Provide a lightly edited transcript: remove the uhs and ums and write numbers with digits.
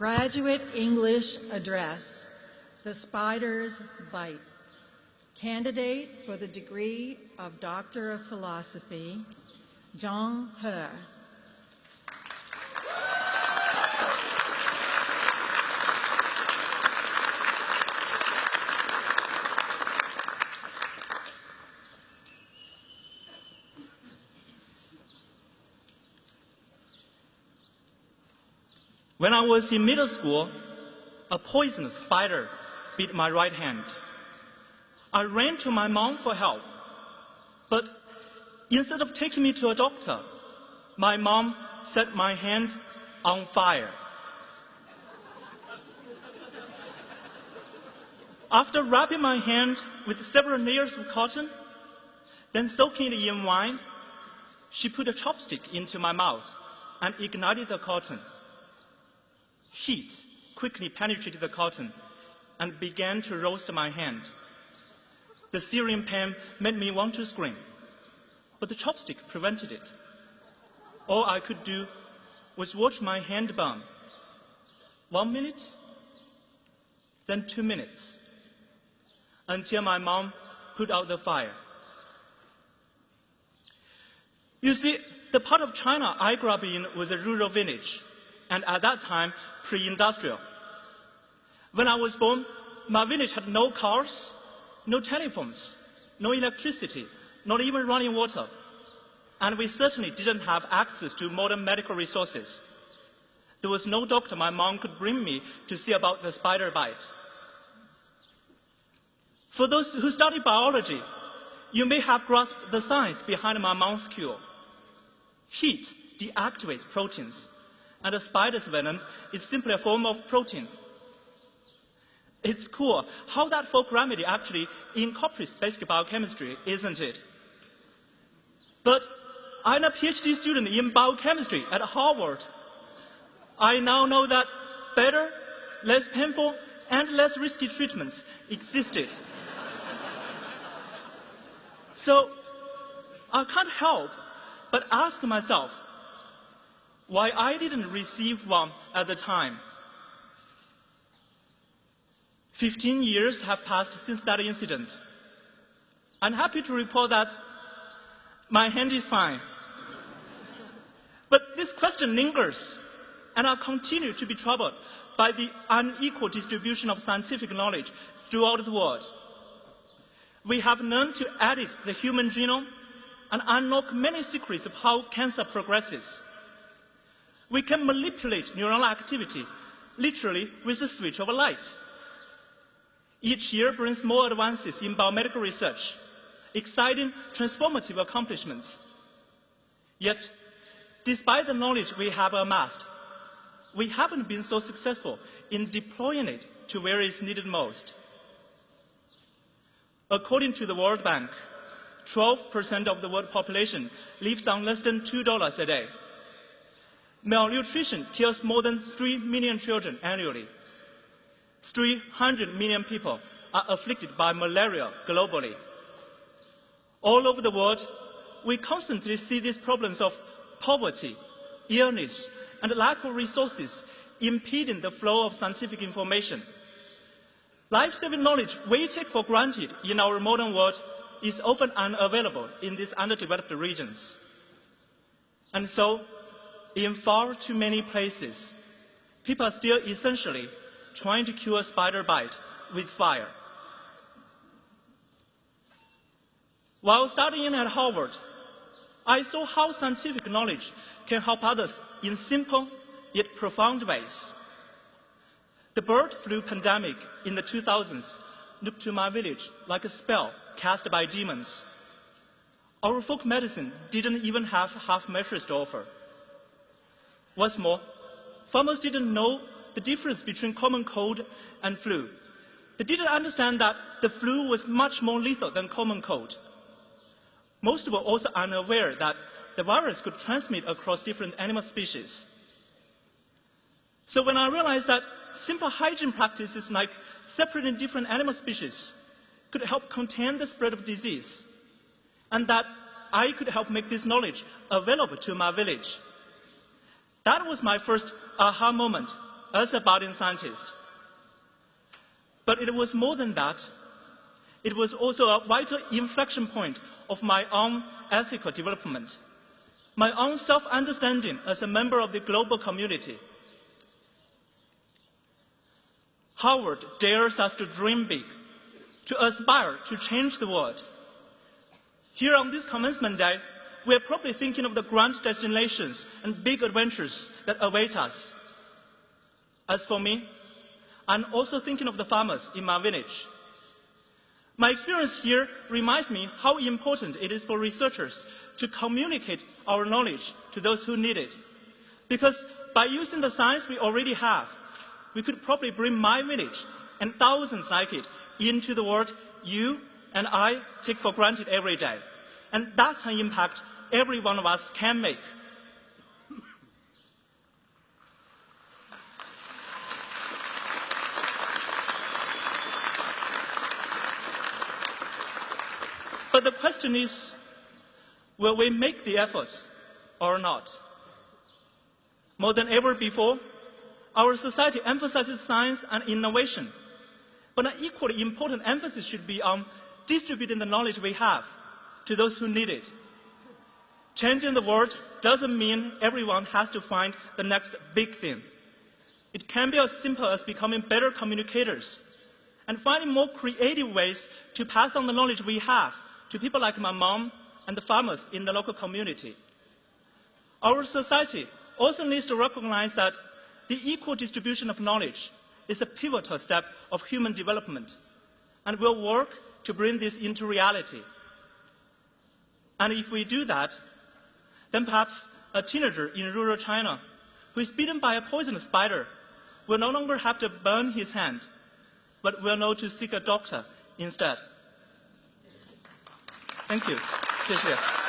Graduate English Address, The Spider's Bite. Candidate for the degree of Doctor of Philosophy, Zhang He. When I was in middle school, a poisonous spider bit my right hand. I ran to my mom for help, but instead of taking me to a doctor, my mom set my hand on fire. After wrapping my hand with several layers of cotton, then soaking it in wine, she put a chopstick into my mouth and ignited the cotton. Heat quickly penetrated the cotton and began to roast my hand. The searing pain made me want to scream, but the chopstick prevented it. All I could do was watch my hand burn. 1 minute, then 2 minutes, until my mom put out the fire. You see, the part of China I grew up in was a rural village, and at that time, pre-industrial. When I was born, my village had no cars, no telephones, no electricity, not even running water. And we certainly didn't have access to modern medical resources. There was no doctor my mom could bring me to see about the spider bite. For those who study biology, you may have grasped the science behind my mom's cure. Heat deactivates proteins, and a spider's venom is simply a form of protein. It's cool how that folk remedy actually incorporates basic biochemistry, isn't it? But I'm a PhD student in biochemistry at Harvard. I now know that better, less painful, and less risky treatments existed. So I can't help but ask myself why I didn't receive one at the time. 15 years have passed since that incident. I'm happy to report that my hand is fine. But this question lingers, and I continue to be troubled by the unequal distribution of scientific knowledge throughout the world. We have learned to edit the human genome and unlock many secrets of how cancer progresses. We can manipulate neuronal activity, literally with the switch of a light. Each year brings more advances in biomedical research, exciting, transformative accomplishments. Yet, despite the knowledge we have amassed, we haven't been so successful in deploying it to where it's needed most. According to the World Bank, 12% of the world population lives on less than $2 a day. Malnutrition kills more than 3 million children annually. 300 million people are afflicted by malaria globally. All over the world, we constantly see these problems of poverty, illness, and lack of resources impeding the flow of scientific information. Life-saving knowledge we take for granted in our modern world is often unavailable in these underdeveloped regions. And so, in far too many places, people are still essentially trying to cure a spider bite with fire. While studying at Harvard, I saw how scientific knowledge can help others in simple yet profound ways. The bird flu pandemic in the 2000s looked to my village like a spell cast by demons. Our folk medicine didn't even have half measures to offer. What's more, farmers didn't know the difference between common cold and flu. They didn't understand that the flu was much more lethal than common cold. Most were also unaware that the virus could transmit across different animal species. So when I realized that simple hygiene practices like separating different animal species could help contain the spread of disease, and that I could help make this knowledge available to my village, that was my first aha moment as a budding scientist. But it was more than that. It was also a vital inflection point of my own ethical development, my own self-understanding as a member of the global community. Harvard dares us to dream big, to aspire to change the world. Here on this commencement day, we are probably thinking of the grand destinations and big adventures that await us. As for me, I'm also thinking of the farmers in my village. My experience here reminds me how important it is for researchers to communicate our knowledge to those who need it. Because by using the science we already have, we could probably bring my village and thousands like it into the world you and I take for granted every day. And that's an impact every one of us can make. But the question is, will we make the effort or not? More than ever before, our society emphasizes science and innovation. But an equally important emphasis should be on distributing the knowledge we have to those who need it. Changing the world doesn't mean everyone has to find the next big thing. It can be as simple as becoming better communicators and finding more creative ways to pass on the knowledge we have to people like my mom and the farmers in the local community. Our society also needs to recognize that the equal distribution of knowledge is a pivotal step of human development, and will work to bring this into reality. And if we do that, then perhaps a teenager in rural China who is bitten by a poisonous spider will no longer have to burn his hand, but will know to seek a doctor instead. Thank you. 谢谢。